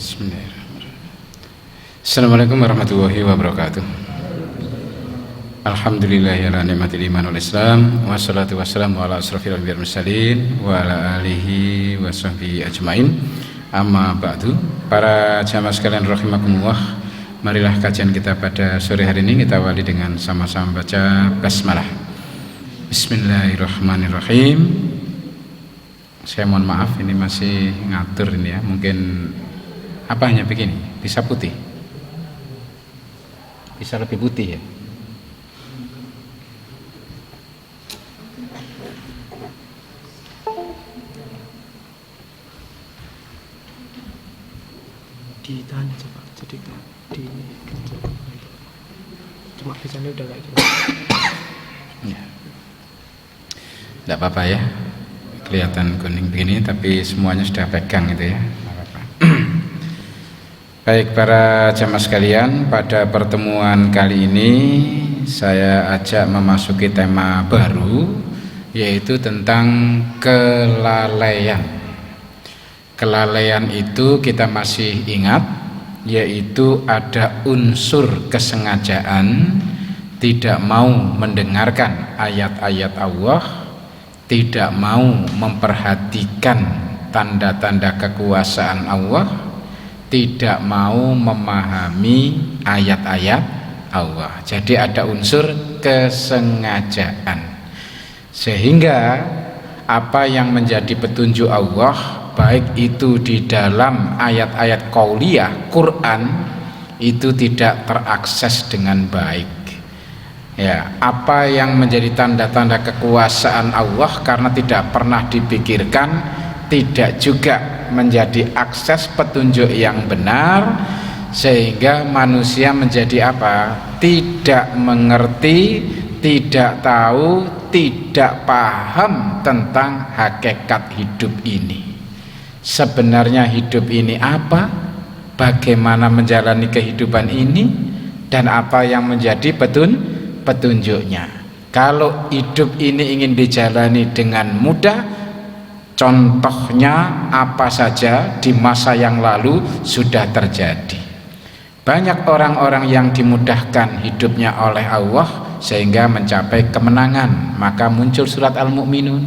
Bismillahirrahmanirrahim. Assalamualaikum warahmatullahi wabarakatuh. Alhamdulillahi ala ni'matil iman wal islam, wassalatu wassalamu ala asrofil anbiya'i wal mursalin wa ala alihi wa sahbihi ajmain. Amma ba'du. Para jamaah sekalian rahimakumullah, marilah kajian kita pada sore hari ini kita awali dengan sama-sama baca basmalah. Bismillahirrahmanirrahim. Saya mohon maaf, ini masih ngatur ini ya, mungkin apanya begini, bisa putih, bisa lebih putih ya. Ditahan aja Pak, jadi di cuma bisanya udah kayak gitu Ya, tidak apa-apa ya, kelihatan kuning begini tapi semuanya sudah pegang gitu ya. Baik para jamaah sekalian, pada pertemuan kali ini saya ajak memasuki tema baru, yaitu tentang kelalaian. Kelalaian itu kita masih ingat, yaitu ada unsur kesengajaan, tidak mau mendengarkan ayat-ayat Allah, tidak mau memperhatikan tanda-tanda kekuasaan Allah, tidak mau memahami ayat-ayat Allah. Jadi ada unsur kesengajaan, sehingga apa yang menjadi petunjuk Allah, baik itu di dalam ayat-ayat qauliyah Quran, itu tidak terakses dengan baik ya. Apa yang menjadi tanda-tanda kekuasaan Allah karena tidak pernah dipikirkan, tidak juga menjadi akses petunjuk yang benar, sehingga manusia menjadi apa? Tidak mengerti, tidak tahu, tidak paham tentang hakikat hidup ini. Sebenarnya hidup ini apa? Bagaimana menjalani kehidupan ini? Dan apa yang menjadi petunjuknya? Kalau hidup ini ingin dijalani dengan mudah, contohnya apa saja di masa yang lalu sudah terjadi. Banyak orang-orang yang dimudahkan hidupnya oleh Allah sehingga mencapai kemenangan. Maka muncul surat Al-Mu'minun,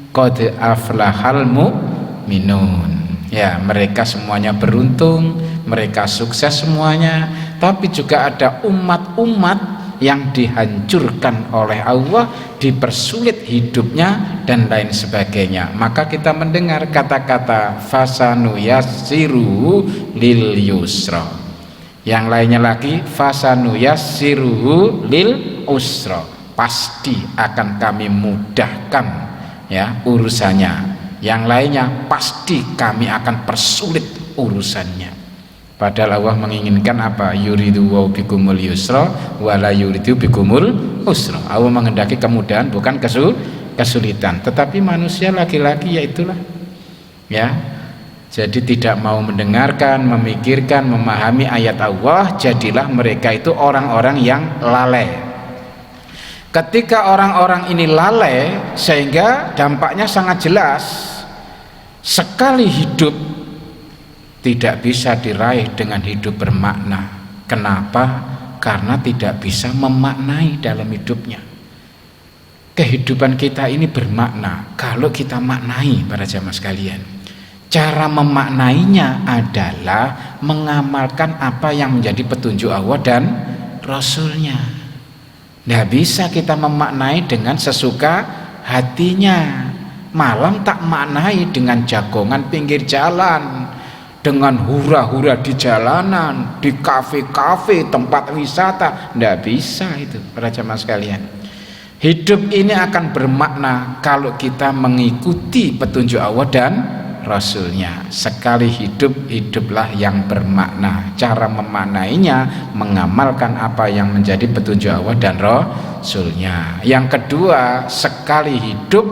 qad aflahal mu'minun. Ya, mereka semuanya beruntung, mereka sukses semuanya. Tapi juga ada umat-umat yang dihancurkan oleh Allah, dipersulit hidupnya dan lain sebagainya. Maka kita mendengar kata-kata fasanu yassiru lil yusra. Yang lainnya lagi fasanu yassiru lil usra. Pasti akan kami mudahkan ya urusannya. Yang lainnya pasti kami akan persulit urusannya. Padahal Allah menginginkan apa? Yuridu wa bikumul yusra wala yuridu bikumul usra. Allah menghendaki kemudahan, bukan kesulitan. Tetapi manusia laki-laki ya itulah ya. Jadi tidak mau mendengarkan, memikirkan, memahami ayat Allah. Jadilah mereka itu orang-orang yang lalai. Ketika orang-orang ini lalai, sehingga dampaknya sangat jelas. Sekali hidup tidak bisa diraih dengan hidup bermakna. Kenapa? Karena tidak bisa memaknai dalam hidupnya. Kehidupan kita ini bermakna kalau kita maknai, para jamaah sekalian. Cara memaknainya adalah mengamalkan apa yang menjadi petunjuk Allah dan Rasulnya. Tidak bisa kita memaknai dengan sesuka hatinya. Malam tak maknai dengan jagongan pinggir jalan, dengan hura-hura di jalanan, di kafe-kafe, tempat wisata. Tidak bisa itu, para jamaah sekalian. Hidup ini akan bermakna kalau kita mengikuti petunjuk Allah dan Rasulnya. Sekali hidup, hiduplah yang bermakna. Cara memaknainya, mengamalkan apa yang menjadi petunjuk Allah dan Rasulnya. Yang kedua, sekali hidup,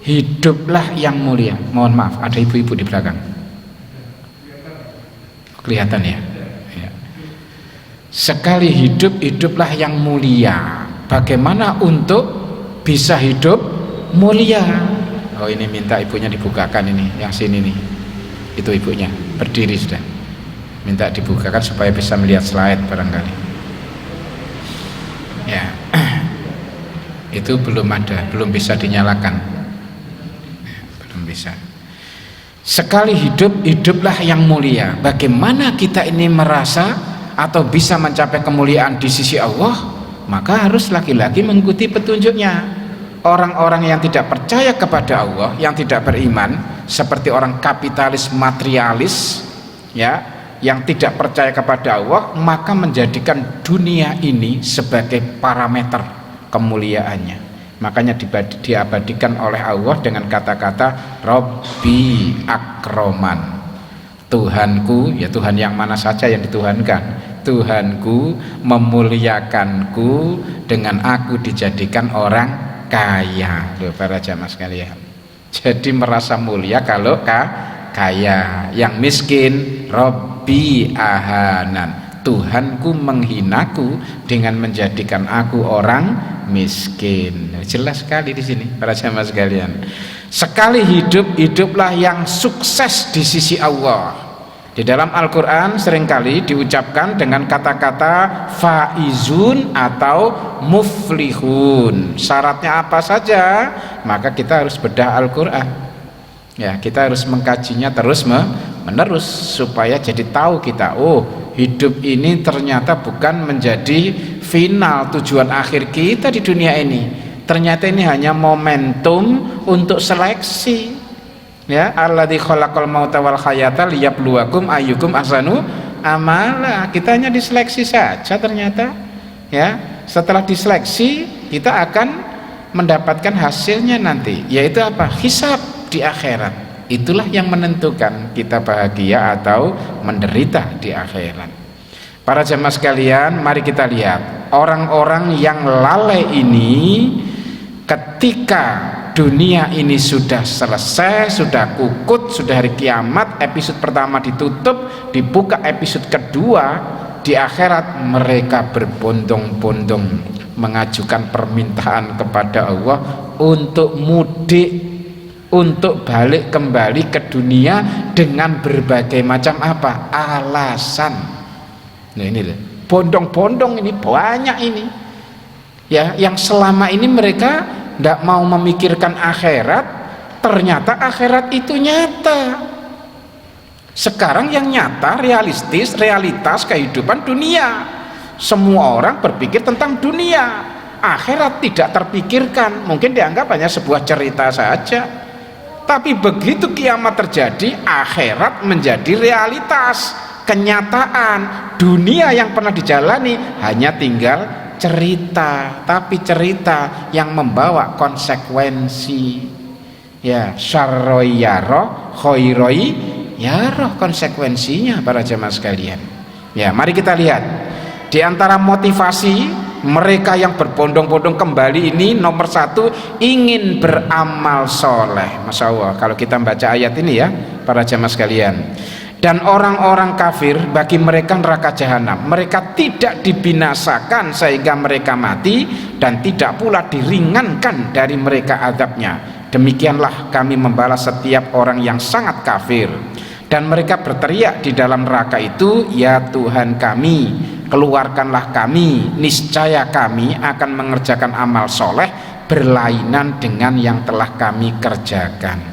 hiduplah yang mulia. Mohon maaf, ada ibu-ibu di belakang. Kelihatan ya? Ya. Sekali hidup, hiduplah yang mulia. Bagaimana untuk bisa hidup mulia? Oh, ini minta ibunya dibukakan ini, yang sini nih. Itu ibunya, berdiri sudah. Minta dibukakan supaya bisa melihat slide barangkali. Ya. Itu belum ada, belum bisa dinyalakan. Belum bisa. Sekali hidup, hiduplah yang mulia. Bagaimana kita ini merasa atau bisa mencapai kemuliaan di sisi Allah? Maka harus lagi-lagi mengikuti petunjuknya. Orang-orang yang tidak percaya kepada Allah, yang tidak beriman, seperti orang kapitalis materialis, ya, yang tidak percaya kepada Allah, maka menjadikan dunia ini sebagai parameter kemuliaannya. Makanya diabadikan oleh Allah dengan kata-kata Robbi akroman, Tuhanku, ya Tuhan yang mana saja yang dituhankan, Tuhanku memuliakanku dengan aku dijadikan orang kaya. Loh, para jamaah sekalian, jadi merasa mulia kalau kaya. Yang miskin Robbi ahanan, Tuhanku menghinaku dengan menjadikan aku orang miskin. Jelas sekali di sini para jamaah sekalian. Sekali hidup, hiduplah yang sukses di sisi Allah. Di dalam Al-Quran seringkali diucapkan dengan kata-kata faizun atau muflihun. Syaratnya apa saja? Maka kita harus bedah Al-Quran. Ya, kita harus mengkajinya terus menerus supaya jadi tahu kita, oh, hidup ini ternyata bukan menjadi final tujuan akhir kita di dunia ini. Ternyata ini hanya momentum untuk seleksi. Ya, alladzi khalaqal mauta wal hayata liyabluwakum ayyukum ahsanu amala. Kita hanya diseleksi saja ternyata. Ya, setelah diseleksi kita akan mendapatkan hasilnya nanti, yaitu apa? Hisab di akhirat. Itulah yang menentukan kita bahagia atau menderita di akhirat. Para jemaah sekalian, mari kita lihat orang-orang yang lalai ini ketika dunia ini sudah selesai, sudah kukut, sudah hari kiamat, episode pertama ditutup, dibuka episode kedua, di akhirat mereka berbondong-bondong mengajukan permintaan kepada Allah untuk mudik, untuk balik kembali ke dunia dengan berbagai macam apa? Alasan. Nah ini loh, bondong-bondong ini banyak ini. Ya, yang selama ini mereka tidak mau memikirkan akhirat, ternyata akhirat itu nyata. Sekarang yang nyata, realistis, realitas kehidupan dunia. Semua orang berpikir tentang dunia, akhirat tidak terpikirkan, mungkin dianggap hanya sebuah cerita saja. Tapi begitu kiamat terjadi, akhirat menjadi realitas, kenyataan. Dunia yang pernah dijalani hanya tinggal cerita, tapi cerita yang membawa konsekuensi. Ya, syarroi yaro, khairoi yaro, konsekuensinya para jemaah sekalian. Ya, mari kita lihat di antara motivasi mereka yang berbondong-bondong kembali ini, nomor satu, ingin beramal soleh. Masya Allah, kalau kita baca ayat ini ya para jemaah sekalian. Dan orang-orang kafir, bagi mereka neraka jahanam, mereka tidak dibinasakan sehingga mereka mati, dan tidak pula diringankan dari mereka azabnya. Demikianlah kami membalas setiap orang yang sangat kafir. Dan mereka berteriak di dalam neraka itu, ya Tuhan kami, keluarkanlah kami, niscaya kami akan mengerjakan amal soleh berlainan dengan yang telah kami kerjakan.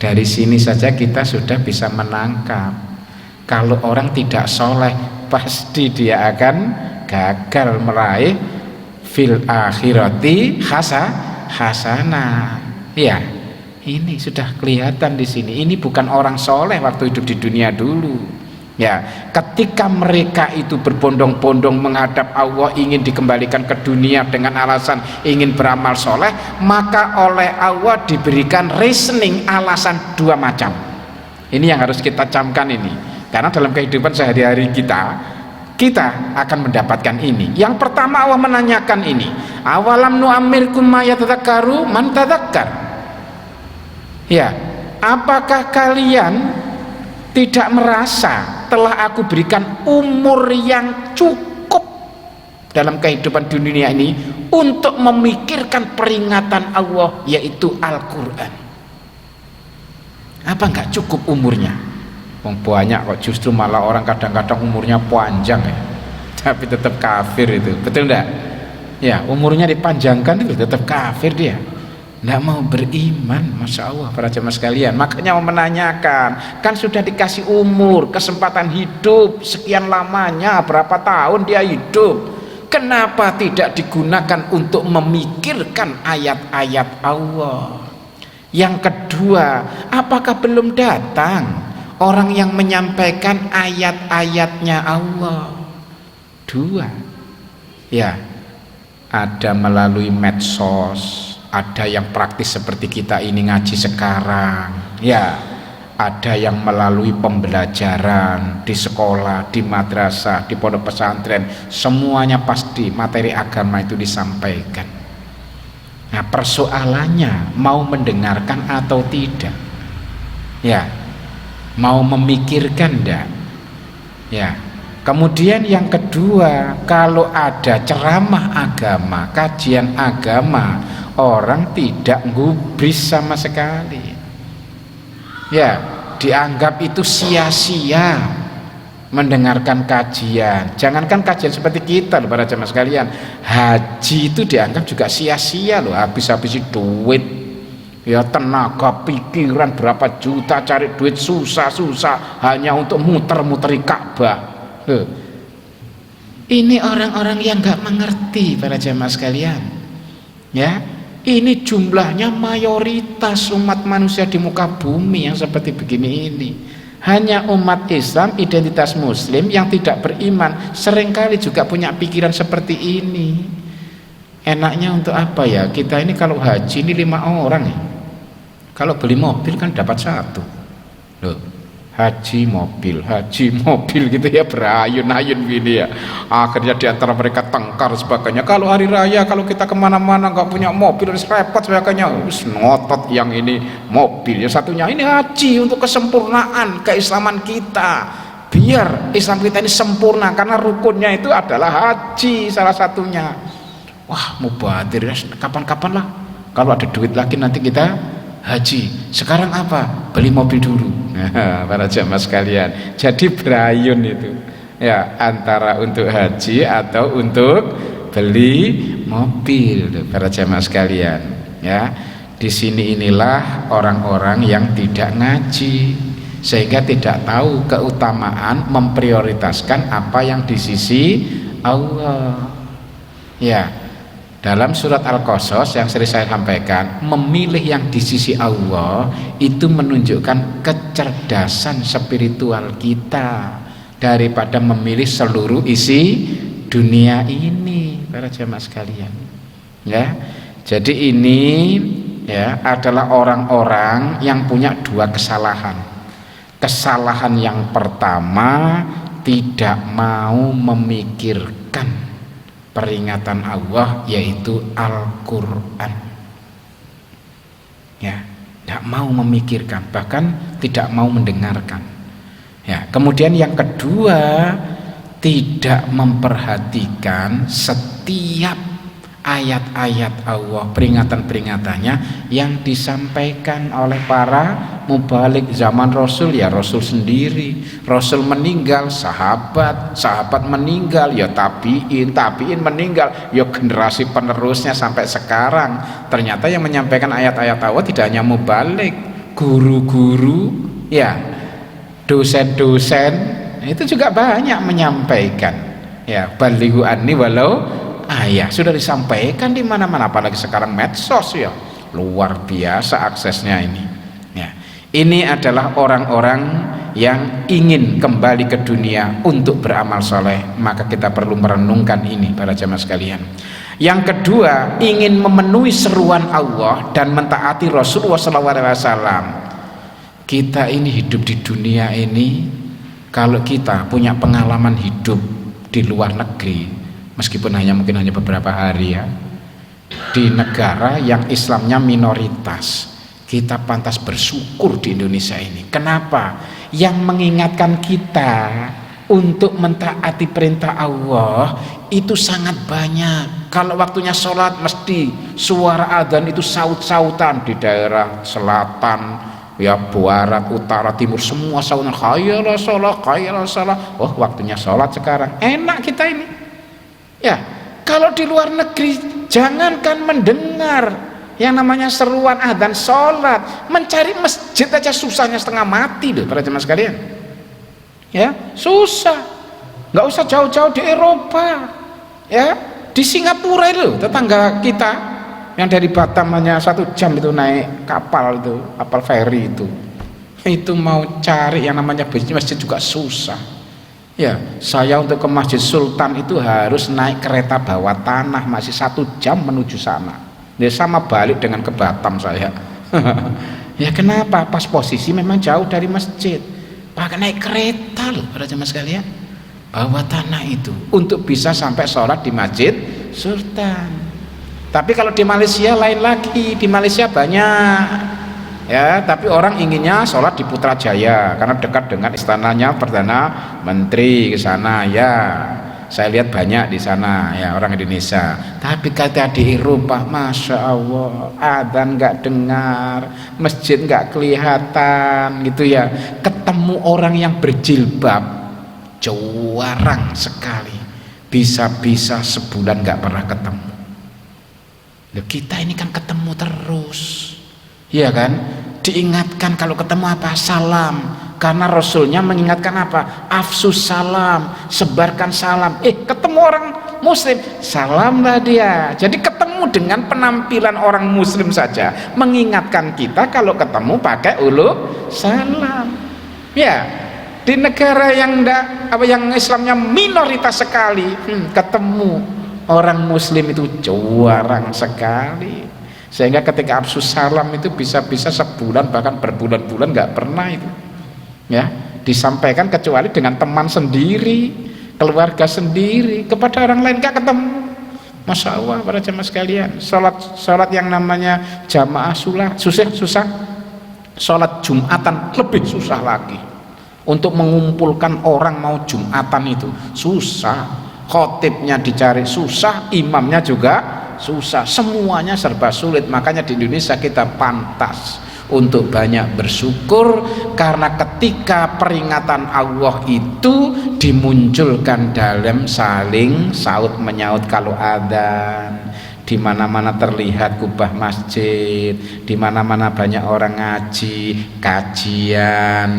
Dari sini saja kita sudah bisa menangkap, kalau orang tidak soleh pasti dia akan gagal meraih fil akhirati hasanah. Ya, ini sudah kelihatan di sini. Ini bukan orang soleh waktu hidup di dunia dulu. Ya, ketika mereka itu berbondong-bondong menghadap Allah, ingin dikembalikan ke dunia dengan alasan ingin beramal soleh, maka oleh Allah diberikan reasoning, alasan dua macam. Ini yang harus kita camkan ini, karena dalam kehidupan sehari-hari kita akan mendapatkan ini. Yang pertama Allah menanyakan ini, awalam nu'ammirkum ma yatadzakkaru man tadzakkar. Ya, apakah kalian tidak merasa telah aku berikan umur yang cukup dalam kehidupan dunia ini untuk memikirkan peringatan Allah, yaitu Al-Quran? Apa enggak cukup umurnya? Banyak kok, justru malah orang kadang-kadang umurnya panjang ya, tapi tetap kafir itu, betul enggak? Ya, umurnya dipanjangkan itu tetap kafir dia, enggak mau beriman. Masya Allah para jemaah sekalian, makanya mau menanyakan, kan sudah dikasih umur, kesempatan hidup sekian lamanya, berapa tahun dia hidup, kenapa tidak digunakan untuk memikirkan ayat-ayat Allah? Yang kedua, apakah belum datang orang yang menyampaikan ayat-ayatnya Allah? Dua, ya, ada melalui medsos, ada yang praktis seperti kita ini ngaji sekarang, ya, ada yang melalui pembelajaran di sekolah, di madrasah, di pondok pesantren, semuanya pasti materi agama itu disampaikan. Nah, persoalannya mau mendengarkan atau tidak, ya, mau memikirkan enggak, ya. Kemudian yang kedua, kalau ada ceramah agama, kajian agama, orang tidak gubris sama sekali, ya, dianggap itu sia-sia mendengarkan kajian. Jangankan kajian seperti kita loh para jemaah sekalian, haji itu dianggap juga sia-sia loh, habis-habis duit, ya, tenaga pikiran berapa juta cari duit susah-susah hanya untuk muter-muteri Ka'bah. Ini orang-orang yang nggak mengerti para jemaah sekalian, ya. Ini jumlahnya mayoritas umat manusia di muka bumi yang seperti begini ini. Hanya umat Islam identitas muslim yang tidak beriman seringkali juga punya pikiran seperti ini. Enaknya untuk apa ya? Kita ini kalau haji ini 5 orang ya. Kalau beli mobil kan dapat 1. Loh, haji mobil gitu ya, berayun-ayun gini ya. Akhirnya diantara mereka tengkar sebagainya. Kalau hari raya, kalau kita kemana-mana nggak punya mobil harus repot sebagainya, harus ngotot yang ini mobil, ya satunya ini haji untuk kesempurnaan keislaman kita, biar Islam kita ini sempurna, karena rukunnya itu adalah haji salah satunya. Wah, mubadir ya, kapan-kapan lah, kalau ada duit lagi nanti kita haji. Sekarang apa? Beli mobil dulu. Nah, para jamaah sekalian, jadi berayun itu ya, antara untuk haji atau untuk beli mobil, para jamaah sekalian, ya. Di sini inilah orang-orang yang tidak ngaji, sehingga tidak tahu keutamaan memprioritaskan apa yang di sisi Allah, ya. Dalam surat Al-Qasas yang sering saya sampaikan, memilih yang di sisi Allah itu menunjukkan kecerdasan spiritual kita daripada memilih seluruh isi dunia ini, para jemaah sekalian, ya. Jadi ini ya adalah orang-orang yang punya 2 kesalahan. Kesalahan yang pertama, tidak mau memikirkan peringatan Allah, yaitu Al-Quran, ya, tidak mau memikirkan, bahkan tidak mau mendengarkan, ya. Kemudian yang kedua, tidak memperhatikan setiap ayat-ayat Allah, peringatan-peringatannya yang disampaikan oleh para mubalik zaman Rasul, ya Rasul sendiri, Rasul meninggal, sahabat meninggal, ya tabiin meninggal, ya generasi penerusnya sampai sekarang. Ternyata yang menyampaikan ayat-ayat Allah tidak hanya mubalik, guru-guru, ya, dosen-dosen itu juga banyak menyampaikan, ya, balighu anni walau ayah, sudah disampaikan di mana-mana, apalagi sekarang medsos, ya, luar biasa aksesnya ini, ya. Ini adalah orang-orang yang ingin kembali ke dunia untuk beramal soleh, maka kita perlu merenungkan ini, para jamaah sekalian. Yang kedua, ingin memenuhi seruan Allah dan mentaati Rasulullah SAW. Kita ini hidup di dunia ini, kalau kita punya pengalaman hidup di luar negeri, meskipun mungkin hanya beberapa hari, ya, di negara yang Islamnya minoritas, kita pantas bersyukur di Indonesia ini. Kenapa? Yang mengingatkan kita untuk mentaati perintah Allah itu sangat banyak. Kalau waktunya sholat, mesti suara adzan itu saut-sautan di daerah selatan, ya barat, utara, timur semua saunan khayala sholat, khayala sholat. Oh waktunya sholat sekarang, enak kita ini ya. Kalau di luar negeri jangankan mendengar yang namanya seruan adzan sholat, mencari masjid aja susahnya setengah mati loh para jemaah sekalian ya, susah. Nggak usah jauh-jauh di Eropa ya, di Singapura itu tetangga kita yang dari Batam hanya 1 jam itu naik kapal itu, kapal feri itu mau cari yang namanya masjid juga susah ya. Saya untuk ke Masjid Sultan itu harus naik kereta bawah tanah, masih 1 jam menuju sana ya, sama balik dengan ke Batam saya ya. Kenapa? Pas posisi memang jauh dari masjid, pakai naik kereta loh para jemaah sekalian, bawah tanah itu untuk bisa sampai sholat di Masjid Sultan. Tapi kalau di Malaysia lain lagi, di Malaysia banyak ya, tapi orang inginnya sholat di Putrajaya karena dekat dengan istananya Perdana Menteri ke sana ya. Saya lihat banyak di sana ya orang Indonesia. Tapi kata di Eropa, masya Allah, adzan nggak dengar, masjid nggak kelihatan gitu ya. Ketemu orang yang berjilbab jarang sekali, bisa-bisa sebulan nggak pernah ketemu. Loh, kita ini kan ketemu terus ya kan, diingatkan kalau ketemu apa? Salam, karena Rasulnya mengingatkan apa? Afsus salam, sebarkan salam. Ketemu orang muslim, salamlah dia. Jadi ketemu dengan penampilan orang muslim saja mengingatkan kita kalau ketemu pakai salam ya. Di negara yang yang Islamnya minoritas sekali, ketemu orang muslim itu jarang sekali, sehingga ketika afsus salam itu bisa-bisa sebulan bahkan berbulan-bulan nggak pernah itu ya disampaikan, kecuali dengan teman sendiri, keluarga sendiri, kepada orang lain nggak ketemu. Masya Allah para jemaah sekalian, sholat yang namanya jamaah susah, sholat Jumatan lebih susah lagi. Untuk mengumpulkan orang mau Jumatan itu susah, khotibnya dicari susah, imamnya juga susah, semuanya serba sulit. Makanya di Indonesia kita pantas untuk banyak bersyukur, karena ketika peringatan Allah itu dimunculkan dalam saling saut menyaut. Kalau adzan di mana-mana terlihat kubah masjid, di mana-mana banyak orang ngaji, kajian,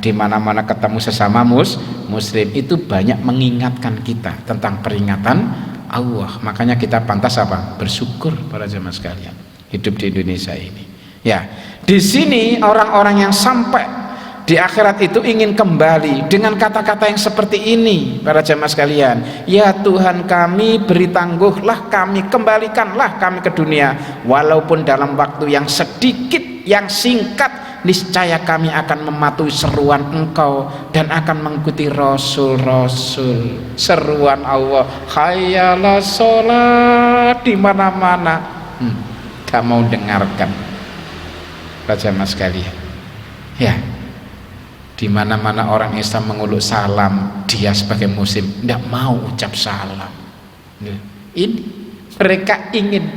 di mana-mana ketemu sesama muslim, itu banyak mengingatkan kita tentang peringatan Allah. Makanya kita pantas apa? Bersyukur para jemaah sekalian hidup di Indonesia ini. Ya, di sini orang-orang yang sampai di akhirat itu ingin kembali dengan kata-kata yang seperti ini para jemaah sekalian. Ya Tuhan kami, beri tangguhlah kami, kembalikanlah kami ke dunia walaupun dalam waktu yang sedikit, yang singkat. Niscaya kami akan mematuhi seruan Engkau dan akan mengikuti Rasul-Rasul. Seruan Allah, hayyalah sholat, di mana-mana gak mau dengarkan para jemaah sekalian ya. Di mana-mana orang Islam menguluk salam, dia sebagai muslim tidak mau ucap salam. Ini mereka ingin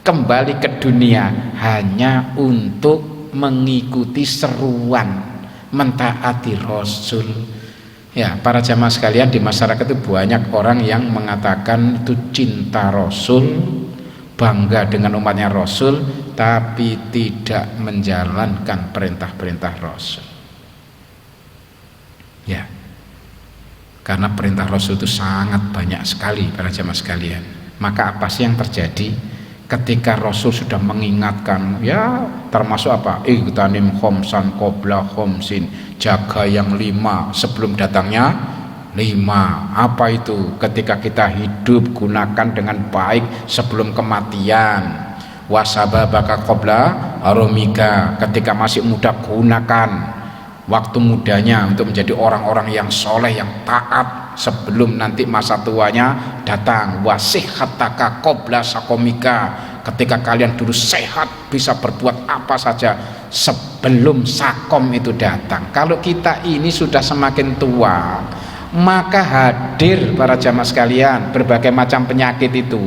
kembali ke dunia hanya untuk mengikuti seruan, mentaati Rasul. Ya, para jamaah sekalian, di masyarakat itu banyak orang yang mengatakan itu cinta Rasul, bangga dengan umatnya Rasul, tapi tidak menjalankan perintah-perintah Rasul. Ya, karena perintah Rasul itu sangat banyak sekali para jamaah sekalian. Maka apa sih yang terjadi ketika Rasul sudah mengingatkan, ya termasuk apa? Igtanim khomsan qabla khomsin, jaga yang 5 sebelum datangnya 5. Apa itu? Ketika kita hidup gunakan dengan baik sebelum kematian. Wasababaka qabla aromika, ketika masih muda gunakan waktu mudanya untuk menjadi orang-orang yang soleh, yang taat sebelum nanti masa tuanya datang. Wasihhataka qabla sakomika, ketika kalian dulu sehat bisa berbuat apa saja sebelum sakom itu datang. Kalau kita ini sudah semakin tua, maka hadir para jamaah sekalian berbagai macam penyakit itu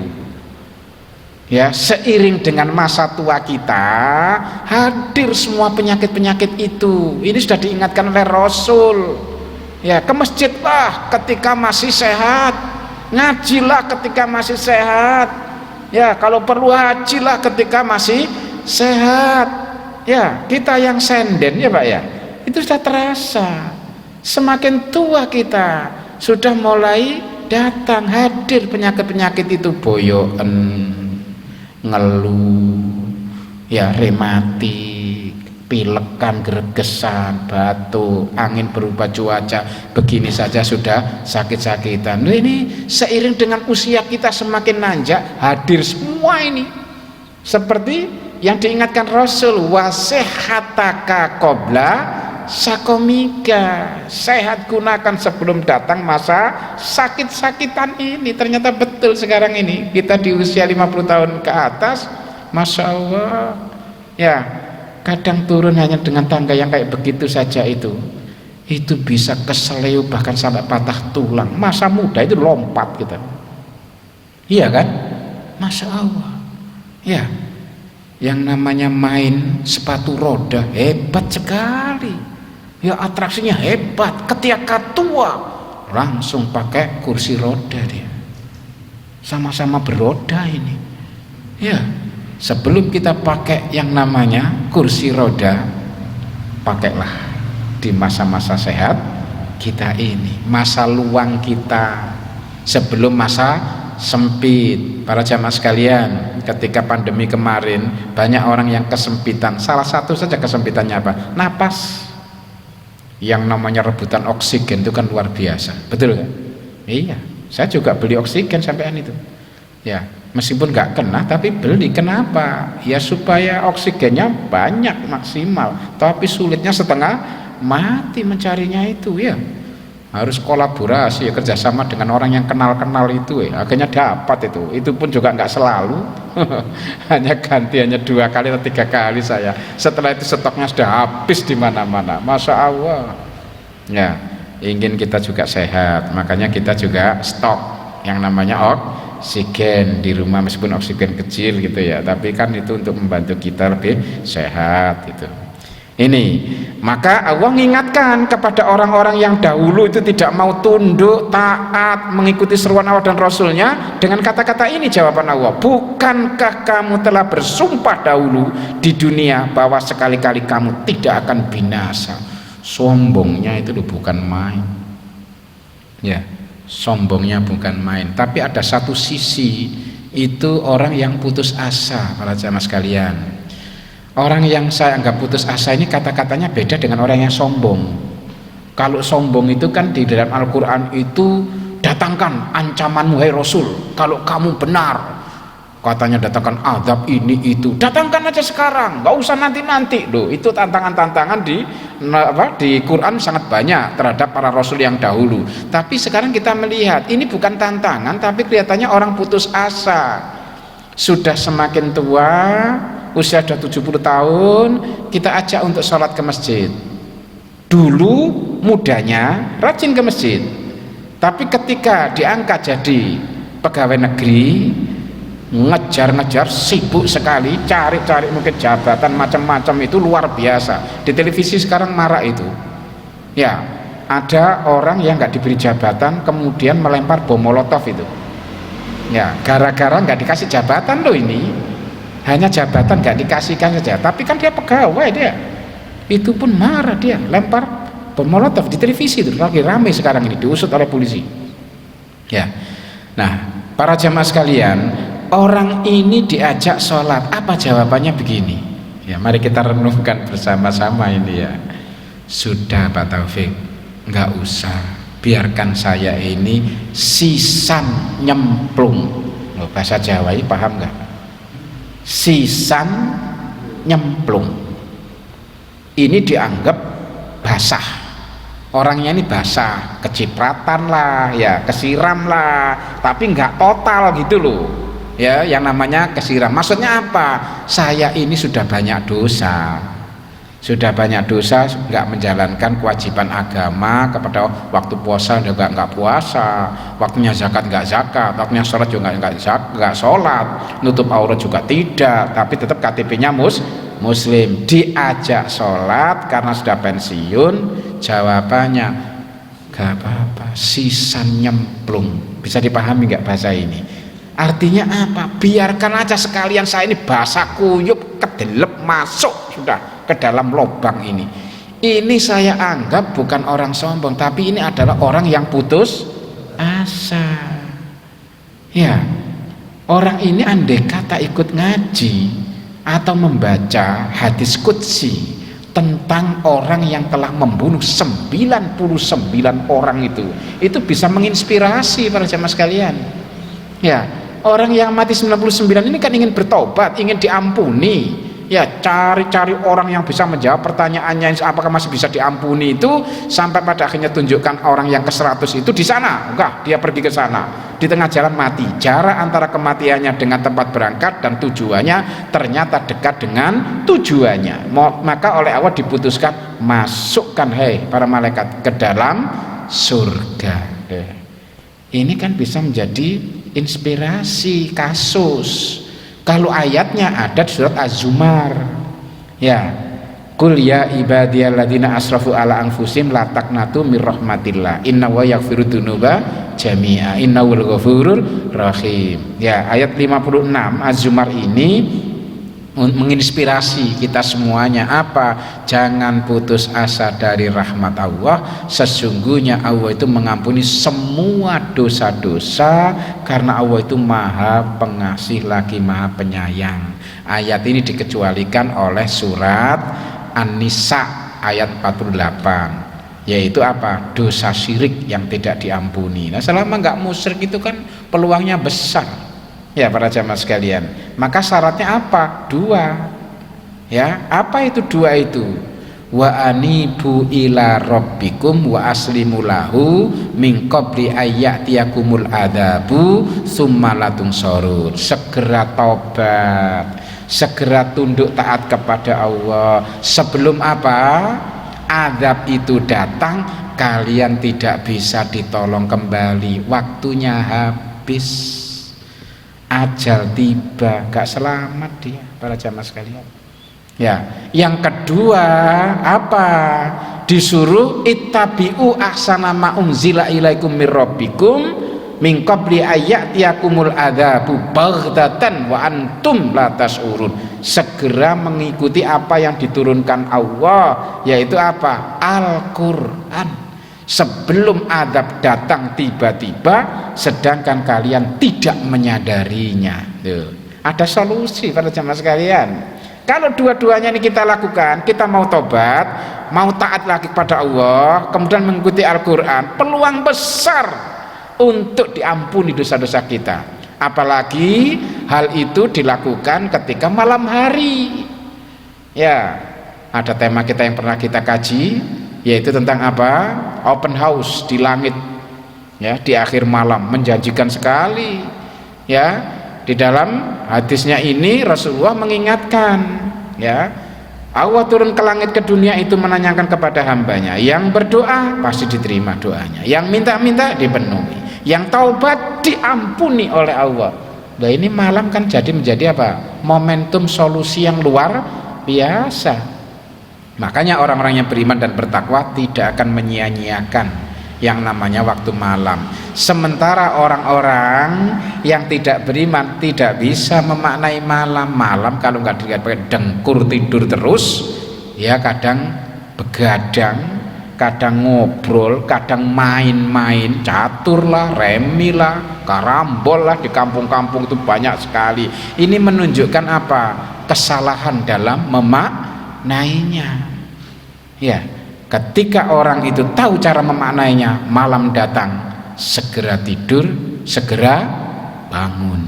Ya, seiring dengan masa tua kita hadir semua penyakit-penyakit itu. Ini sudah diingatkan oleh Rasul. Ya, ke masjidlah ketika masih sehat, ngajilah ketika masih sehat. Ya, kalau perlu hajilah ketika masih sehat. Ya, kita yang senden ya Pak ya, itu sudah terasa. Semakin tua kita sudah mulai datang hadir penyakit-penyakit itu, boyoken, ngeluh, ya rematik, pilekan, gregesan, batuk, angin berubah cuaca, begini saja sudah sakit-sakitan. Nah, ini seiring dengan usia kita semakin nanjak hadir semua ini. Seperti yang diingatkan Rasul, wasehataka qabla sakomika, sehat gunakan sebelum datang masa sakit-sakitan ini. Ternyata betul sekarang ini kita di usia 50 tahun ke atas, Masya Allah ya, kadang turun hanya dengan tangga yang kayak begitu saja itu bisa keseleo bahkan sampai patah tulang. Masa muda itu lompat kita, iya kan, Masya Allah ya. Yang namanya main sepatu roda hebat sekali ya, atraksinya hebat. Ketika tua langsung pakai kursi roda, dia sama-sama beroda ini ya. Sebelum kita pakai yang namanya kursi roda, pakailah di masa-masa sehat kita ini, masa luang kita sebelum masa sempit. Para jamaah sekalian, ketika pandemi kemarin banyak orang yang kesempitan. Salah satu saja kesempitannya apa? Napas. Yang namanya rebutan oksigen itu kan luar biasa, betul kan? Iya, saya juga beli oksigen sampean itu ya, meskipun nggak kena tapi beli. Kenapa? Ya supaya oksigennya banyak, maksimal. Tapi sulitnya setengah mati mencarinya itu ya. Harus kolaborasi ya, kerjasama dengan orang yang kenal-kenal itu ya. Akhirnya dapat itu pun juga nggak selalu hanya ganti, hanya 2 kali atau 3 kali saya. Setelah itu stoknya sudah habis di mana-mana. Masya Allah ya, ingin kita juga sehat, makanya kita juga stok yang namanya oksigen di rumah, meskipun oksigen kecil gitu ya, tapi kan itu untuk membantu kita lebih sehat itu. Ini maka Allah mengingatkan kepada orang-orang yang dahulu itu tidak mau tunduk, taat, mengikuti seruan Allah dan Rasulnya dengan kata-kata ini. Jawaban Allah, bukankah kamu telah bersumpah dahulu di dunia bahwa sekali-kali kamu tidak akan binasa. Sombongnya itu bukan main ya, sombongnya bukan main. Tapi ada satu sisi itu orang yang putus asa. Para jamaah sekalian, orang yang saya anggap putus asa ini kata-katanya beda dengan orang yang sombong. Kalau sombong itu kan di dalam Al-Quran itu, datangkan ancamanmu hai Rasul, kalau kamu benar katanya datangkan azab ini itu, datangkan aja sekarang, nggak usah nanti-nanti. Loh, itu tantangan-tantangan di Quran sangat banyak terhadap para Rasul yang dahulu. Tapi sekarang kita melihat ini bukan tantangan, tapi kelihatannya orang putus asa. Sudah semakin tua, usia sudah 70 tahun, kita ajak untuk sholat ke masjid. Dulu mudanya rajin ke masjid, tapi ketika diangkat jadi pegawai negeri, ngejar-ngejar, sibuk sekali, cari-cari mungkin jabatan macam-macam, itu luar biasa. Di televisi sekarang marak itu ya, ada orang yang nggak diberi jabatan kemudian melempar bom molotov itu ya, gara-gara nggak dikasih jabatan. Loh, ini hanya jabatan nggak dikasihkan saja, tapi kan dia pegawai, dia itu pun marah, dia lempar bom molotov di televisi. Itu lagi ramai sekarang ini, diusut oleh polisi ya. Nah, para jamaah sekalian, orang ini diajak sholat, apa jawabannya? Begini ya, mari kita renungkan bersama-sama ini ya. Sudah Pak Taufik, nggak usah, biarkan saya ini sisan nyemplung. Loh, bahasa Jawa ini paham nggak? Sisan nyemplung ini dianggap basah, orangnya ini basah, kecipratan lah ya, kesiram lah, tapi nggak total gitu loh ya. Yang namanya kesiram maksudnya apa? Saya ini sudah banyak dosa, sudah banyak dosa, nggak menjalankan kewajiban agama, kepada waktu puasa juga nggak puasa, waktunya zakat nggak zakat, waktunya sholat juga nggak sholat, nutup aurat juga tidak, tapi tetap KTP-nya muslim. Diajak sholat karena sudah pensiun, jawabannya nggak apa-apa, sisa nyemplung. Bisa dipahami nggak bahasa ini? Artinya apa? Biarkan aja sekalian, saya ini basah kuyup, kedelep masuk sudah ke dalam lubang ini. Ini saya anggap bukan orang sombong, tapi ini adalah orang yang putus asa. Ya, orang ini andai kata ikut ngaji atau membaca hadis qudsi tentang orang yang telah membunuh 99 orang itu bisa menginspirasi para jamaah sekalian. Ya, orang yang mati 99 ini kan ingin bertobat, ingin diampuni. Ya, cari-cari orang yang bisa menjawab pertanyaannya apakah masih bisa diampuni itu, sampai pada akhirnya tunjukkan orang yang ke-100 itu di sana. Enggak, dia pergi ke sana, di tengah jalan mati. Jarak antara kematiannya dengan tempat berangkat dan tujuannya ternyata dekat dengan tujuannya. Maka oleh Allah diputuskan, masukkan para malaikat ke dalam surga. Ini kan bisa menjadi inspirasi kasus. Kalau ayatnya ada di surat Az-Zumar, ya, Qul ya ibadiyalladzina asrafu ala anfusihim la taqnatu mir rahmatillah innahu yaghfiru dzunuba jami'a innahul ghafurur rahim. Ya, ayat 56 Az-Zumar ini menginspirasi kita semuanya apa? Jangan putus asa dari rahmat Allah. Sesungguhnya Allah itu mengampuni semua dosa-dosa, karena Allah itu maha pengasih lagi maha penyayang. Ayat ini dikecualikan oleh surat An-Nisa ayat 48, yaitu apa? Dosa syirik yang tidak diampuni. Nah, selama nggak musyrik itu kan peluangnya besar. Ya para jamaah sekalian, maka syaratnya apa? 2. Ya, apa itu 2 itu? Wa anibu ila rabbikum wa aslimu lahu min qabli ayyatiyakumul adzabu tsumma la tunsurun. Segera taubat, segera tunduk taat kepada Allah sebelum apa? Azab itu datang, kalian tidak bisa ditolong kembali, waktunya habis. Ajal tiba, gak selamat dia para jamaah sekalian. Ya, yang kedua apa? Disuruh ittabi'u ahsana ma unzila ilaikum mir rabbikum min qabli ayyatiyakumul adzabu baghtatan wa antum la tash'urun. Segera mengikuti apa yang diturunkan Allah, yaitu apa? Al-Qur'an. Sebelum azab datang tiba-tiba, sedangkan kalian tidak menyadarinya. Tuh, ada solusi para jamaah sekalian. Kalau dua-duanya ini kita lakukan, kita mau tobat, mau taat lagi kepada Allah, kemudian mengikuti Al-Quran, peluang besar untuk diampuni dosa-dosa kita. Apalagi hal itu dilakukan ketika malam hari. Ya, ada tema kita yang pernah kita kaji, yaitu tentang apa? Open house di langit, ya, di akhir malam, menjanjikan sekali. Ya, di dalam hadisnya ini Rasulullah mengingatkan, ya, Allah turun ke langit ke dunia itu menanyakan kepada hambanya, yang berdoa pasti diterima doanya, yang minta-minta dipenuhi, yang taubat diampuni oleh Allah. Nah, ini malam kan menjadi apa? Momentum solusi yang luar biasa. Makanya orang-orang yang beriman dan bertakwa tidak akan menyia-nyiakan yang namanya waktu malam. Sementara orang-orang yang tidak beriman tidak bisa memaknai malam. Malam kalau nggak dikatakan dengkur tidur terus, ya kadang begadang, kadang ngobrol, kadang main-main, catur lah, remi lah, karambol lah, di kampung-kampung itu banyak sekali. Ini menunjukkan apa? Kesalahan dalam memaknainya. Ya, ketika orang itu tahu cara memaknainya, malam datang, segera tidur, segera bangun.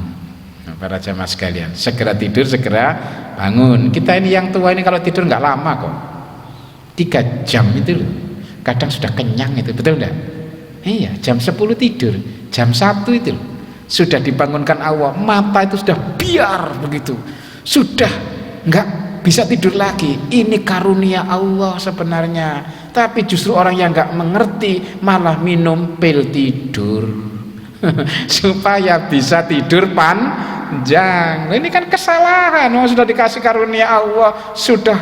Nah, para jamaah sekalian, segera tidur, segera bangun. Kita ini yang tua ini kalau tidur nggak lama kok, 3 jam itu loh. Kadang sudah kenyang itu, betul enggak? Iya, jam 10 tidur, jam 1 itu loh, sudah dibangunkan Allah, mata itu sudah biar begitu, sudah nggak bisa tidur lagi. Ini karunia Allah sebenarnya. Tapi justru orang yang nggak mengerti malah minum pil tidur supaya bisa tidur panjang. Ini kan kesalahan. Sudah dikasih karunia Allah, sudah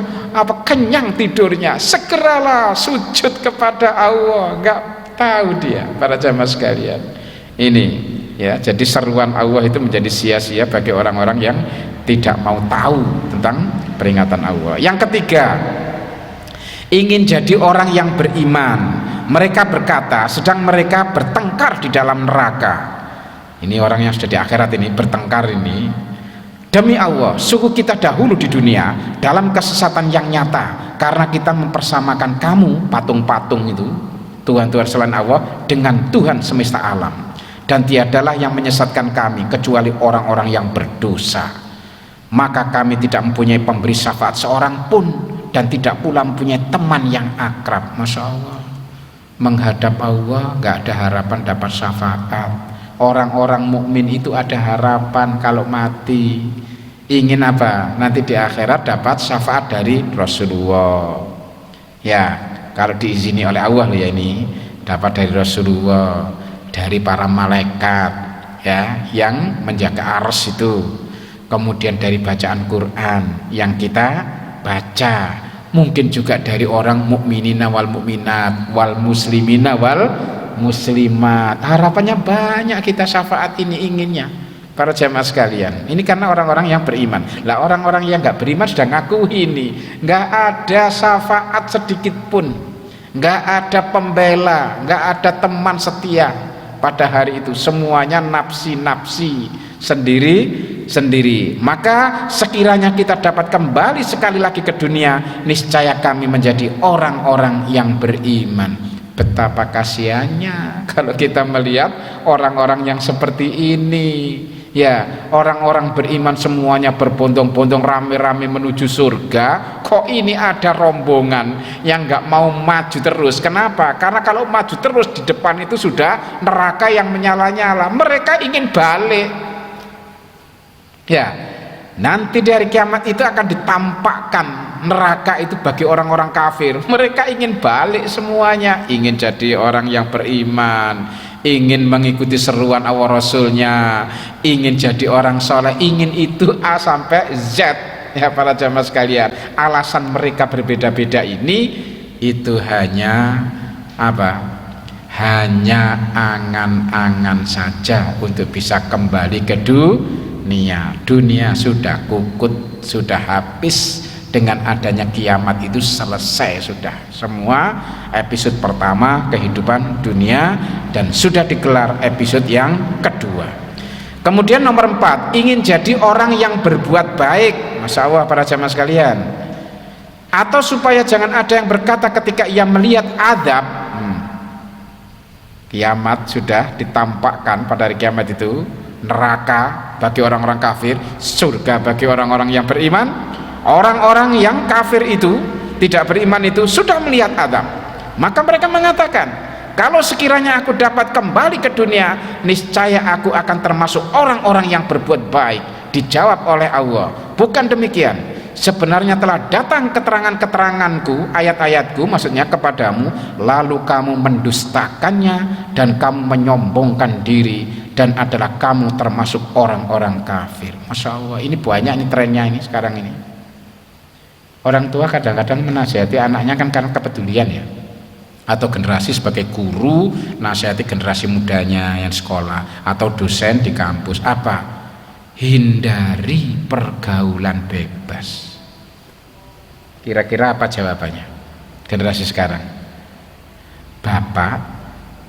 kenyang tidurnya, segeralah sujud kepada Allah. Nggak tahu dia, para jamaah sekalian. Ini ya, jadi seruan Allah itu menjadi sia-sia bagi orang-orang yang tidak mau tahu tentang peringatan Allah. Yang ketiga, ingin jadi orang yang beriman. Mereka berkata, sedang mereka bertengkar di dalam neraka. Ini orang yang sudah di akhirat ini bertengkar ini. Demi Allah, sungguh kita dahulu di dunia dalam kesesatan yang nyata, karena kita mempersamakan kamu, patung-patung itu, Tuhan-Tuhan selain Allah, dengan Tuhan semesta alam. Dan tiadalah yang menyesatkan kami kecuali orang-orang yang berdosa. Maka kami tidak mempunyai pemberi syafaat seorang pun, dan tidak pula mempunyai teman yang akrab. Masya Allah, menghadap Allah nggak ada harapan dapat syafaat. Orang-orang mukmin itu ada harapan kalau mati. Ingin apa? Nanti di akhirat dapat syafaat dari Rasulullah. Ya, kalau diizini oleh Allah ya, ini dapat dari Rasulullah, dari para malaikat ya yang menjaga arsy itu, kemudian dari bacaan Quran yang kita baca, mungkin juga dari orang mukminina wal mukminat wal muslimina wal muslimat. Harapannya banyak kita syafaat ini inginnya, para jamaah sekalian. Ini karena orang-orang yang beriman. Lah orang-orang yang nggak beriman sudah ngaku ini, nggak ada syafaat sedikit pun, nggak ada pembela, nggak ada teman setia. Pada hari itu semuanya nafsi-nafsi sendiri. Maka sekiranya kita dapat kembali sekali lagi ke dunia, niscaya kami menjadi orang-orang yang beriman. Betapa kasihannya kalau kita melihat orang-orang yang seperti ini. Ya, orang-orang beriman semuanya berbondong-bondong rame-rame menuju surga. Kok ini ada rombongan yang nggak mau maju terus? Kenapa? Karena kalau maju terus di depan itu sudah neraka yang menyala-nyala. Mereka ingin balik. Ya, nanti dari kiamat itu akan ditampakkan neraka itu bagi orang-orang kafir. Mereka ingin balik semuanya, ingin jadi orang yang beriman, ingin mengikuti seruan Allah Rasulnya, ingin jadi orang soleh, ingin itu A sampai Z. Ya para jamaah sekalian, alasan mereka berbeda-beda ini itu hanya apa? Hanya angan-angan saja untuk bisa kembali ke dunia. Dunia sudah kukut, sudah habis. Dengan adanya kiamat itu selesai sudah semua episode pertama kehidupan dunia, dan sudah digelar episode yang kedua. Kemudian nomor 4, ingin jadi orang yang berbuat baik. Masya Allah para jamaah sekalian. Atau supaya jangan ada yang berkata ketika ia melihat azab, kiamat sudah ditampakkan pada hari kiamat itu, neraka bagi orang-orang kafir, surga bagi orang-orang yang beriman. Orang-orang yang kafir itu, tidak beriman itu sudah melihat azab, maka mereka mengatakan, kalau sekiranya aku dapat kembali ke dunia, niscaya aku akan termasuk orang-orang yang berbuat baik. Dijawab oleh Allah, bukan demikian, sebenarnya telah datang keterangan-keteranganku, ayat-ayatku maksudnya kepadamu, lalu kamu mendustakannya dan kamu menyombongkan diri, dan adalah kamu termasuk orang-orang kafir. Masya Allah, ini banyak ini trennya ini sekarang ini. Orang tua kadang-kadang menasihati anaknya kan karena kepedulian ya, atau generasi sebagai guru nasihati generasi mudanya yang sekolah, atau dosen di kampus, apa? Hindari pergaulan bebas. Kira-kira apa jawabannya generasi sekarang? Bapak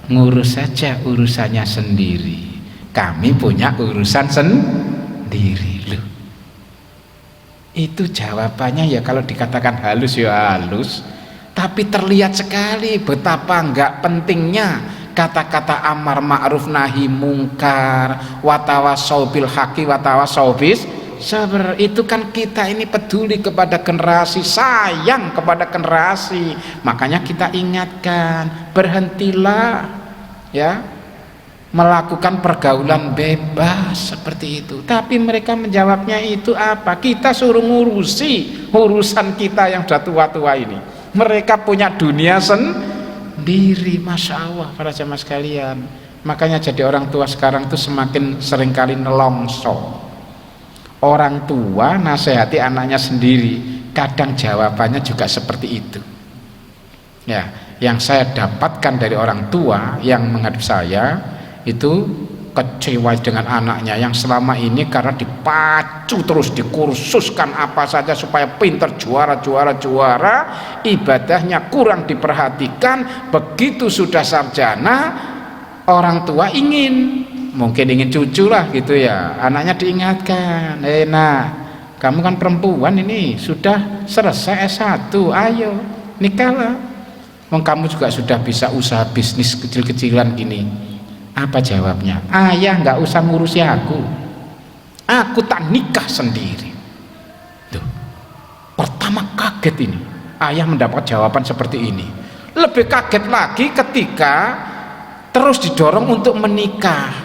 ngurus saja urusannya sendiri, kami punya urusan sendiri. Loh, itu jawabannya ya, kalau dikatakan halus ya halus, tapi terlihat sekali betapa enggak pentingnya kata-kata amar ma'ruf nahi mungkar, watawasau bil haqi watawasau bis sabr. Itu kan kita ini peduli kepada generasi, sayang kepada generasi, makanya kita ingatkan, berhentilah ya melakukan pergaulan bebas seperti itu. Tapi mereka menjawabnya itu apa? Kita suruh ngurusi urusan kita yang sudah tua-tua ini. Mereka punya dunia sendiri. Masya Allah para jamaah sekalian. Makanya jadi orang tua sekarang tuh semakin seringkali nelongso. Orang tua nasihati anaknya sendiri, kadang jawabannya juga seperti itu. Ya, yang saya dapatkan dari orang tua yang menghadap saya itu kecewa dengan anaknya yang selama ini karena dipacu terus, dikursuskan apa saja supaya pinter, juara, ibadahnya kurang diperhatikan. Begitu sudah sarjana, orang tua mungkin ingin cucu lah gitu ya, anaknya diingatkan, nah kamu kan perempuan ini sudah selesai S1, ayo nikahlah, kamu juga sudah bisa usaha bisnis kecil-kecilan gini. Apa jawabnya? Ayah nggak usah ngurusi aku tak nikah sendiri. Tuh, pertama kaget ini ayah mendapat jawaban seperti ini. Lebih kaget lagi ketika terus didorong untuk menikah.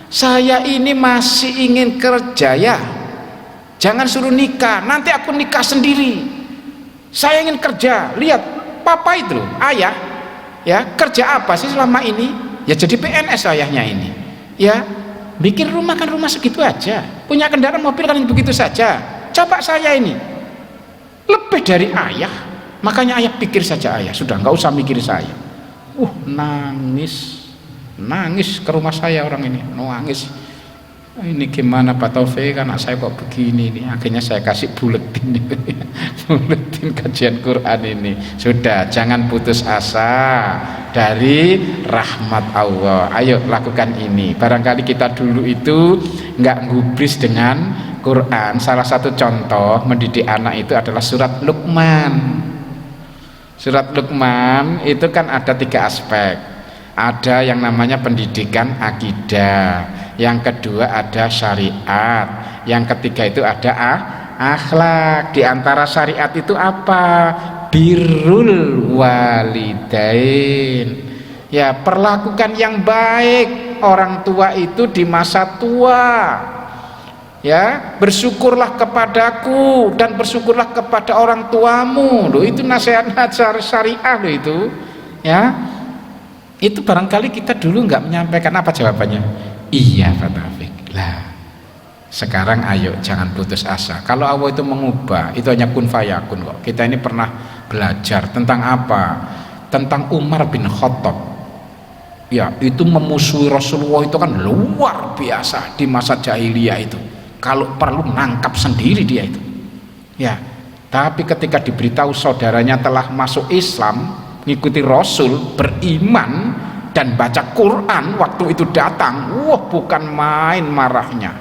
Saya ini masih ingin kerja ya, jangan suruh nikah, nanti aku nikah sendiri. Saya ingin kerja. Lihat papa itu loh, ayah ya, kerja apa sih selama ini? Ya jadi PNS ayahnya ini. Ya, bikin rumah kan rumah segitu aja. Punya kendaraan mobil kan begitu saja. Coba saya ini lebih dari ayah. Makanya ayah pikir saja ayah, sudah nggak usah mikir saya. Nangis ke rumah saya orang ini, nangis. Ini gimana Pak Taufik, anak saya kok begini nih. Akhirnya saya kasih buletin buletin kajian Quran ini. Sudah, jangan putus asa dari rahmat Allah. Ayo lakukan ini. Barangkali kita dulu itu nggak gubris dengan Quran. Salah satu contoh mendidik anak itu adalah surat Luqman. Surat Luqman itu kan ada 3 aspek. Ada yang namanya pendidikan akidah, yang kedua ada syariat, yang ketiga itu ada akhlak. Di antara syariat itu apa? Birrul walidain. Ya, perlakukan yang baik orang tua itu di masa tua. Ya, bersyukurlah kepadaku dan bersyukurlah kepada orang tuamu. Loh, itu nasihat syariah loh itu. Ya. Itu barangkali kita dulu nggak menyampaikan. Apa jawabannya? Iya Pak Taufik. Lah sekarang ayo jangan putus asa. Kalau Allah itu mengubah, itu hanya kun fayakun kok. Kita ini pernah belajar tentang apa? Tentang Umar bin Khattab. Ya, itu memusuhi Rasulullah itu kan luar biasa di masa jahiliyah itu. Kalau perlu nangkap sendiri dia itu. Ya, tapi ketika diberitahu saudaranya telah masuk Islam, ngikuti Rasul, beriman dan baca Quran waktu itu datang, wah bukan main marahnya.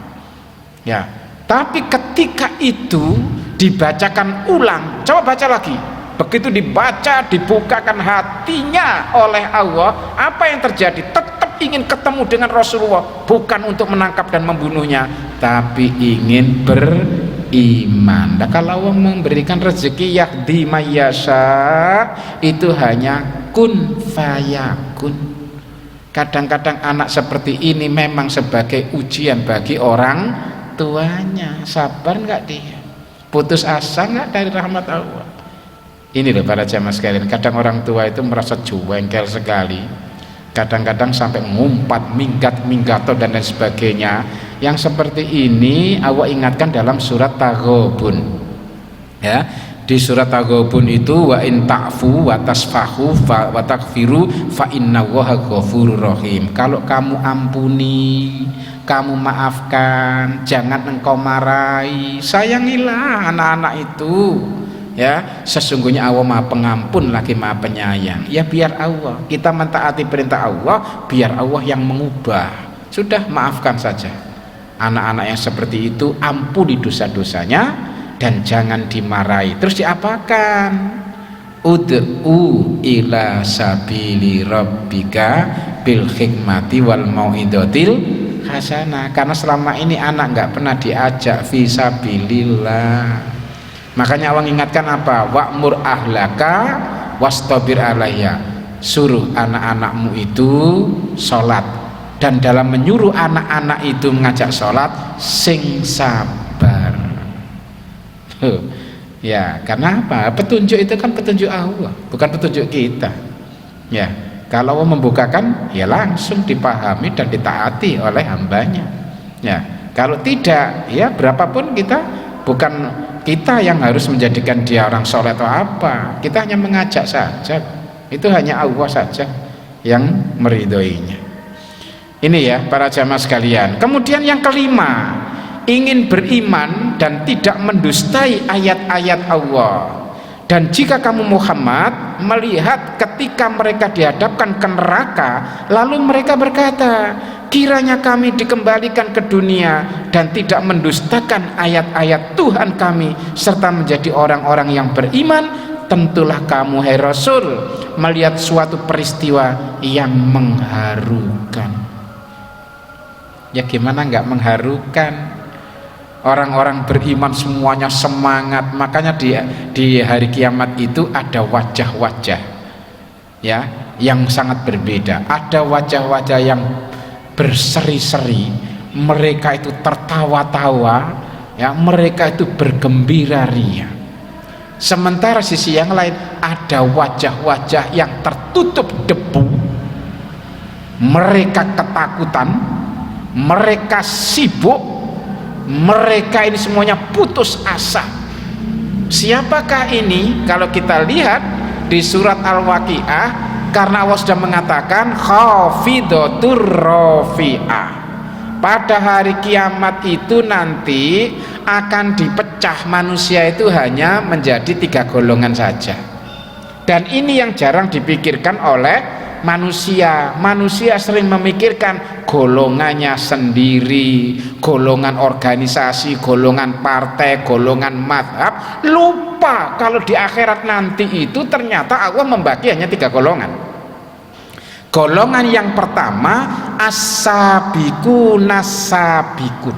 Ya, tapi ketika itu dibacakan ulang, coba baca lagi. Begitu dibaca, dibukakan hatinya oleh Allah, apa yang terjadi? Tetap ingin ketemu dengan Rasulullah, bukan untuk menangkap dan membunuhnya, tapi ingin beriman. Nah, kalau Allah memberikan rezeki yahdi mayyasha, itu hanya kun fayakun. Kadang-kadang anak seperti ini memang sebagai ujian bagi orang tuanya. Sabar nggak dia? Putus asa nggak dari rahmat Allah? Ini loh para jamaah sekalian, kadang orang tua itu merasa jengkel sekali, kadang-kadang sampai ngumpat, minggato dan lain sebagainya. Yang seperti ini Allah ingatkan dalam surat Taghabun. Ya, di surat Taghabun itu wa in ta'fu wa tasfahu wa taghfiru fa innallaha ghafurur rahim. Kalau kamu ampuni, kamu maafkan, jangan engkau marahi, sayangilah anak-anak itu. Ya, sesungguhnya Allah Maha Pengampun lagi Maha Penyayang. Ya biar Allah, kita mentaati perintah Allah, biar Allah yang mengubah. Sudah, maafkan saja anak-anak yang seperti itu, ampuni dosa-dosanya dan jangan dimarahi. Terus diapakan? Ud'u ila sabili rabbika bil hikmati wal mau'idotil hasanah. Karena selama ini anak nggak pernah diajak fi sabilillah. Makanya Allah ingatkan apa? Wa'mur ahlaka wastabir alaiha. Suruh anak-anakmu itu sholat dan dalam menyuruh anak-anak itu mengajak sholat sing sabar. Ya, karena apa? Petunjuk itu kan petunjuk Allah, bukan petunjuk kita. Ya, kalau Allah membukakan, ya langsung dipahami dan ditaati oleh hambanya. Ya, kalau tidak, ya berapapun kita, bukan kita yang harus menjadikan dia orang soleh atau apa. Kita hanya mengajak saja. Itu hanya Allah saja yang meridhoinya. Ini ya para jamaah sekalian. Kemudian yang kelima, ingin beriman dan tidak mendustai ayat-ayat Allah. Dan jika kamu Muhammad melihat ketika mereka dihadapkan ke neraka, lalu mereka berkata, kiranya kami dikembalikan ke dunia dan tidak mendustakan ayat-ayat Tuhan kami serta menjadi orang-orang yang beriman, tentulah kamu hai Rasul melihat suatu peristiwa yang mengharukan. Ya gimana nggak mengharukan? Orang-orang beriman semuanya semangat, makanya di hari kiamat itu ada wajah-wajah ya yang sangat berbeda. Ada wajah-wajah yang berseri-seri, mereka itu tertawa-tawa ya, mereka itu bergembira ria. Sementara sisi yang lain ada wajah-wajah yang tertutup debu, mereka ketakutan, mereka sibuk, mereka ini semuanya putus asa. Siapakah ini? Kalau kita lihat di surat Al-Waqiah, karena Allah sudah mengatakan khafidatur rafi'ah, pada hari kiamat itu nanti akan dipecah manusia itu hanya menjadi 3 golongan saja. Dan ini yang jarang dipikirkan oleh manusia. Manusia sering memikirkan golongannya sendiri, golongan organisasi, golongan partai, golongan madhab, lupa kalau di akhirat nanti itu ternyata Allah membagi hanya 3 golongan. Golongan yang pertama as-sabiqun as-sabiqun.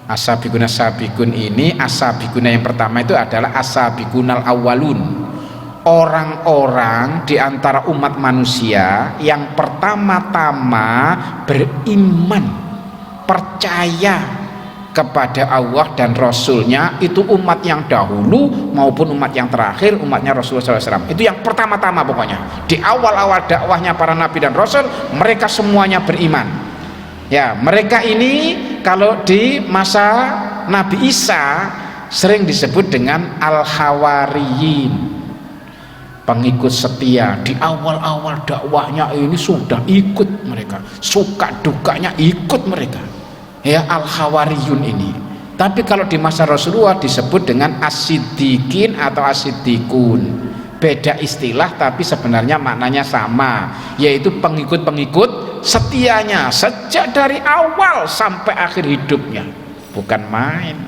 As-sabiqun as-sabiqun ini, as-sabiqun yang pertama itu adalah as-sabiqunal awwalun, orang-orang di antara umat manusia yang pertama-tama beriman, percaya kepada Allah dan Rasulnya, itu umat yang dahulu maupun umat yang terakhir, umatnya Rasulullah SAW. Itu yang pertama-tama pokoknya. Di awal-awal dakwahnya para nabi dan rasul, mereka semuanya beriman. Ya, mereka ini kalau di masa Nabi Isa sering disebut dengan al-hawariyin, pengikut setia. Di awal-awal dakwahnya ini sudah ikut mereka, suka dukanya ikut mereka, ya, al-hawariyun ini. Tapi kalau di masa Rasulullah disebut dengan as-siddiqin atau as-siddiqun, beda istilah tapi sebenarnya maknanya sama, yaitu pengikut-pengikut setianya sejak dari awal sampai akhir hidupnya, bukan main.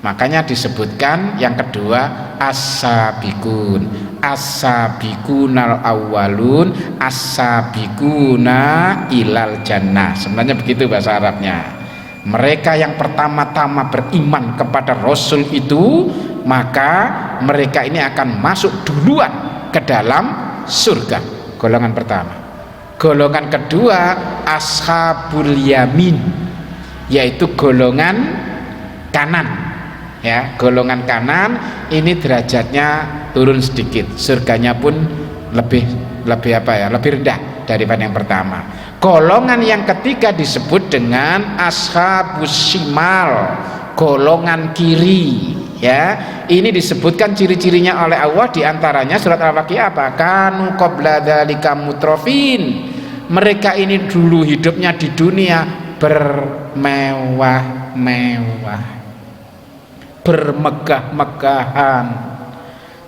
Makanya disebutkan yang kedua as-sabiqun, as-sabiqunal awwalun, as-sabiquna ilal jannah. Sebenarnya begitu bahasa Arabnya. Mereka yang pertama-tama beriman kepada Rasul itu, maka mereka ini akan masuk duluan ke dalam surga. Golongan pertama. Golongan kedua ashabul yamin, yaitu golongan kanan. Ya, golongan kanan ini derajatnya turun sedikit, surganya pun lebih rendah daripada yang pertama. Golongan yang ketiga disebut dengan ashabus shimal, golongan kiri. Ya, ini disebutkan ciri-cirinya oleh Allah, diantaranya surat Al-Waqiah apa? Kanu qabla dzalika mutrafin. Mereka ini dulu hidupnya di dunia bermewah-mewah, bermegah-megahan,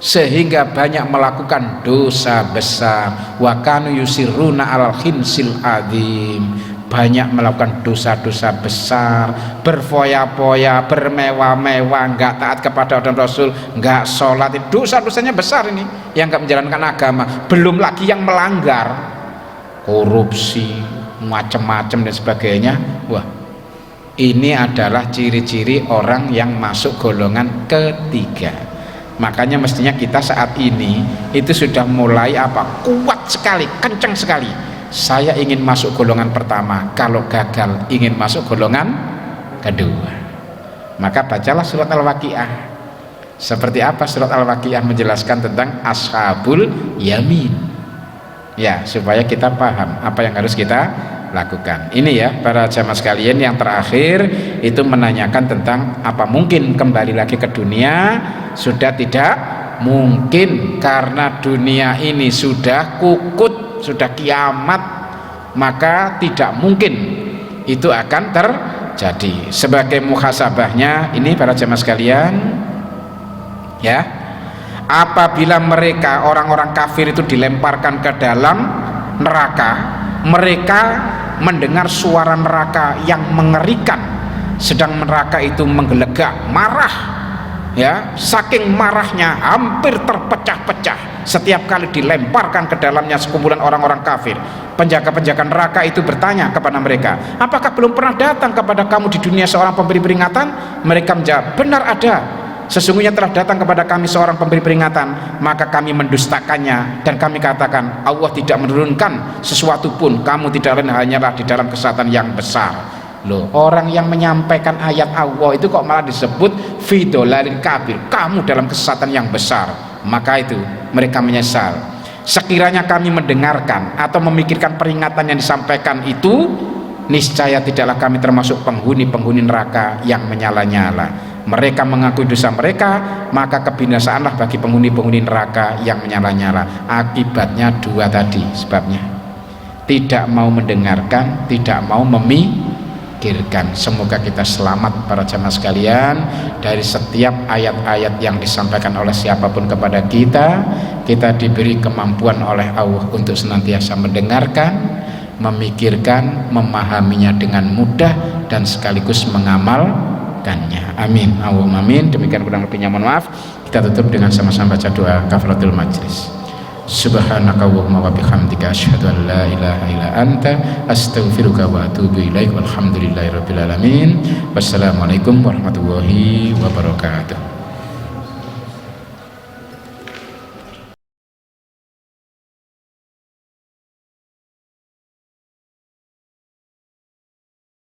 sehingga banyak melakukan dosa besar. Wa kanu yusirruna alal khinsil adzim, banyak melakukan dosa-dosa besar, berfoya-foya, bermewah-mewah, enggak taat kepada orang Rasul, enggak sholat. Dosa-dosanya besar ini yang enggak menjalankan agama. Belum lagi yang melanggar, korupsi, macam-macam dan sebagainya. Wah, ini adalah ciri-ciri orang yang masuk golongan ketiga. Makanya mestinya kita saat ini itu sudah mulai kuat sekali, kencang sekali saya ingin masuk golongan pertama, kalau gagal ingin masuk golongan kedua. Maka bacalah surat Al-Waqiah. Seperti apa surat Al-Waqiah menjelaskan tentang ashabul yamin, ya, supaya kita paham apa yang harus kita lakukan. Ini ya para jamaah sekalian, yang terakhir itu menanyakan tentang apa mungkin kembali lagi ke dunia. Sudah tidak mungkin, karena dunia ini sudah kukut, sudah kiamat, maka tidak mungkin itu akan terjadi. Sebagai muhasabahnya ini para jamaah sekalian, ya, apabila mereka orang-orang kafir itu dilemparkan ke dalam neraka, mereka mendengar suara neraka yang mengerikan, sedang neraka itu menggelegak, marah, ya, saking marahnya hampir terpecah-pecah setiap kali dilemparkan ke dalamnya sekumpulan orang-orang kafir. Penjaga-penjaga neraka itu bertanya kepada mereka, apakah belum pernah datang kepada kamu di dunia seorang pemberi peringatan? Mereka menjawab, benar ada, sesungguhnya telah datang kepada kami seorang pemberi peringatan, maka kami mendustakannya dan kami katakan Allah tidak menurunkan sesuatu pun, kamu tidak lain hanyalah di dalam kesesatan yang besar. Loh, orang yang menyampaikan ayat Allah itu kok malah disebut fidolalin kabir, kamu dalam kesesatan yang besar. Maka itu mereka menyesal. Sekiranya kami mendengarkan atau memikirkan peringatan yang disampaikan itu, niscaya tidaklah kami termasuk penghuni-penghuni neraka yang menyala-nyala. Mereka mengakui dosa mereka, maka kebinasaanlah bagi penghuni-penghuni neraka yang menyala-nyala. Akibatnya dua tadi sebabnya, tidak mau mendengarkan, tidak mau memikirkan. Semoga kita selamat para jamaah sekalian dari setiap ayat-ayat yang disampaikan oleh siapapun kepada kita. Kita diberi kemampuan oleh Allah untuk senantiasa mendengarkan, memikirkan, memahaminya dengan mudah dan sekaligus mengamalkannya. Amin, Allahumma amin. Demikian kurang lebihnya mohon maaf. Kita tutup dengan sama-sama baca doa kafaratul majlis. Subhanaka Allahumma wa bihamdika asyhadu an la ilaha illa anta astaghfiruka wa atubu ilaik. Walhamdulillahirabbil alamin. Wassalamualaikum warahmatullahi wabarakatuh.